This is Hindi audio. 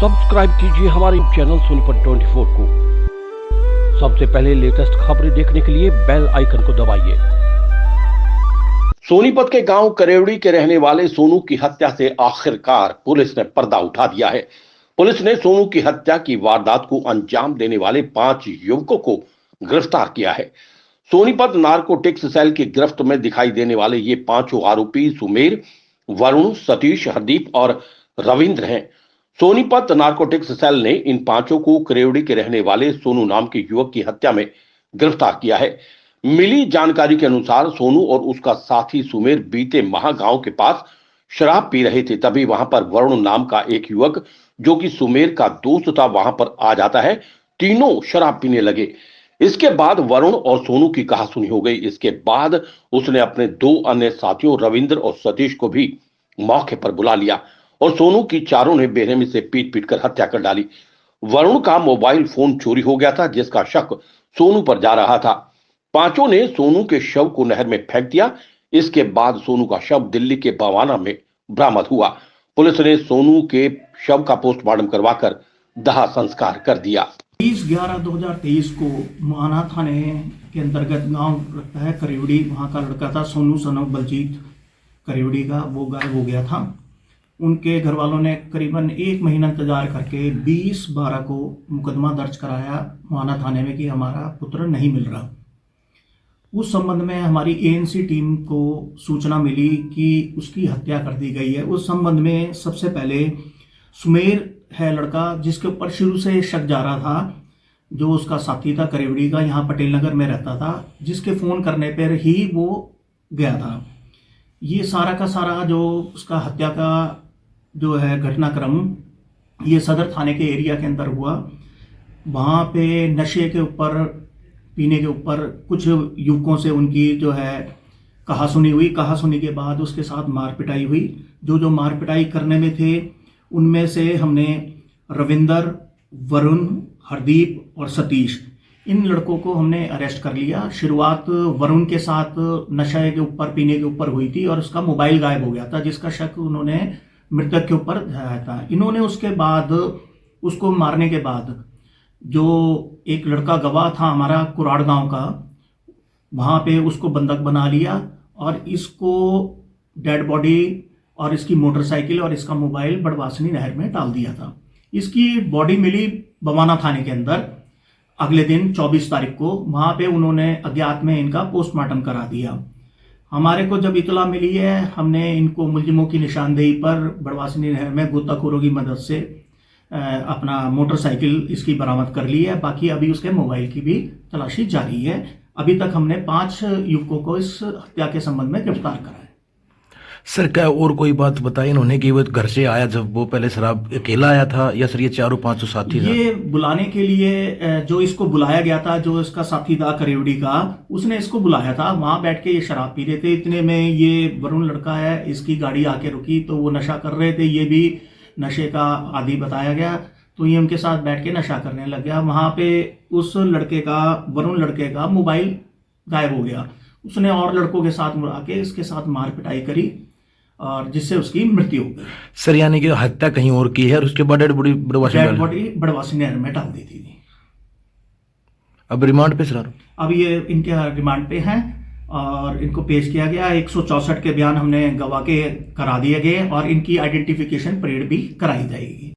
सब्सक्राइब कीजिए हमारे चैनल सोनीपत 24 को। सबसे पहले लेटेस्ट खबरें देखने के लिए बेल आइकन को दबाइए। सोनीपत के गांव करेवड़ी के रहने वाले सोनू की हत्या से आखिरकार पुलिस ने पर्दा उठा दिया है। पुलिस ने सोनू की हत्या की वारदात को अंजाम देने वाले 5 युवकों को गिरफ्तार किया है। सोनीपत नार्कोटिक्स सेल की गिरफ्त में दिखाई देने वाले ये 5 आरोपी सुमेर, वरुण, सतीश, हरदीप और रविंद्र हैं। सोनीपत नार्कोटिक्स सेल ने इन 5 को करेवड़ी के रहने वाले सोनू नाम के युवक की हत्या में गिरफ्तार किया है। मिली जानकारी के अनुसार सोनू और उसका साथी सुमेर बीते माह गांव के पास शराब पी रहे थे। तभी वहां पर वरुण नाम का एक युवक जो कि सुमेर का दोस्त था वहां पर आ जाता है। तीनों शराब पीने लगे। इसके बाद वरुण और सोनू की कहासुनी हो गई। इसके बाद उसने अपने 2 अन्य साथियों रविंद्र और सतीश को भी मौके पर बुला लिया और सोनू की चारों ने बेरहमी से पीट पीट कर हत्या कर डाली। वरुण का मोबाइल फोन चोरी हो गया था जिसका शक सोनू पर जा रहा था। 5 ने सोनू के शव को नहर में फेंक दिया। इसके बाद सोनू का शव दिल्ली के बवाना में बरामद हुआ। पुलिस ने सोनू के शव का पोस्टमार्टम करवाकर दाह संस्कार कर दिया। 30/11/2023 को मुआना थाने के अंतर्गत गांव लगता है करेवड़ी, वहां का लड़का था सोनू सनव बलजीत करेवड़ी का, वो गायब हो गया था। उनके घर वालों ने करीबन 1 महीना इंतजार करके 20/12 को मुकदमा दर्ज कराया मुआना थाने में कि हमारा पुत्र नहीं मिल रहा। उस संबंध में हमारी एएनसी टीम को सूचना मिली कि उसकी हत्या कर दी गई है। उस संबंध में सबसे पहले सुमेर है लड़का जिसके ऊपर शुरू से शक जा रहा था, जो उसका साथी था करेवड़ी का, यहाँ पटेल नगर में रहता था, जिसके फ़ोन करने पर ही वो गया था। ये सारा का सारा जो उसका हत्या का जो है घटनाक्रम ये सदर थाने के एरिया के अंदर हुआ। वहाँ पे नशे के ऊपर, पीने के ऊपर कुछ युवकों से उनकी जो है कहासुनी हुई। कहासुनी के बाद उसके साथ मार पिटाई हुई। जो मार पिटाई करने में थे उनमें से हमने रविंदर, वरुण, हरदीप और सतीश, इन लड़कों को हमने अरेस्ट कर लिया। शुरुआत वरुण के साथ नशे के ऊपर, पीने के ऊपर हुई थी और उसका मोबाइल गायब हो गया था जिसका शक उन्होंने मृतक के ऊपर धराया था। इन्होंने उसके बाद उसको मारने के बाद जो एक लड़का गवाह था हमारा कुराड़ गांव का, वहाँ पे उसको बंधक बना लिया और इसको डेड बॉडी और इसकी मोटरसाइकिल और इसका मोबाइल बड़वासनी नहर में डाल दिया था। इसकी बॉडी मिली बवाना थाने के अंदर अगले दिन 24 तारीख को। वहाँ पे उन्होंने अज्ञात में इनका पोस्टमार्टम करा दिया। हमारे को जब इतला मिली है हमने इनको मुलजिमों की निशानदेही पर बड़वासनी नहर में गोताखोरों की मदद से अपना मोटरसाइकिल इसकी बरामद कर ली है। बाकी अभी उसके मोबाइल की भी तलाशी जारी है। अभी तक हमने 5 युवकों को इस हत्या के संबंध में गिरफ्तार करा है। सर क्या और कोई बात बताई इन्होंने कि वो घर से आया, जब वो पहले शराब अकेला आया था या सर ये 4-5 साथी था? ये बुलाने के लिए जो इसको बुलाया गया था, जो इसका साथी था करेवड़ी का, उसने इसको बुलाया था। वहां बैठ के ये शराब पी रहे थे। इतने में ये वरुण लड़का है, इसकी गाड़ी आके रुकी तो वो नशा कर रहे थे। ये भी नशे का आदी बताया गया तो ये उनके साथ बैठ के नशा करने लग गया। वहां पे उस लड़के का, वरुण लड़के का मोबाइल गायब हो गया। उसने और लड़कों के साथ मिला के इसके साथ मार पिटाई करी और जिससे उसकी मृत्यु हो गई। सर यानी कि हत्या कहीं और की है और उसके बाद डेड बॉडी बड़वासनी नहर में डाल दी थी। अब रिमांड पे सर? अब ये इनके रिमांड पे हैं और इनको पेश किया गया। 164 के बयान हमने गवाह के करा दिए गए और इनकी आइडेंटिफिकेशन परेड भी कराई जाएगी।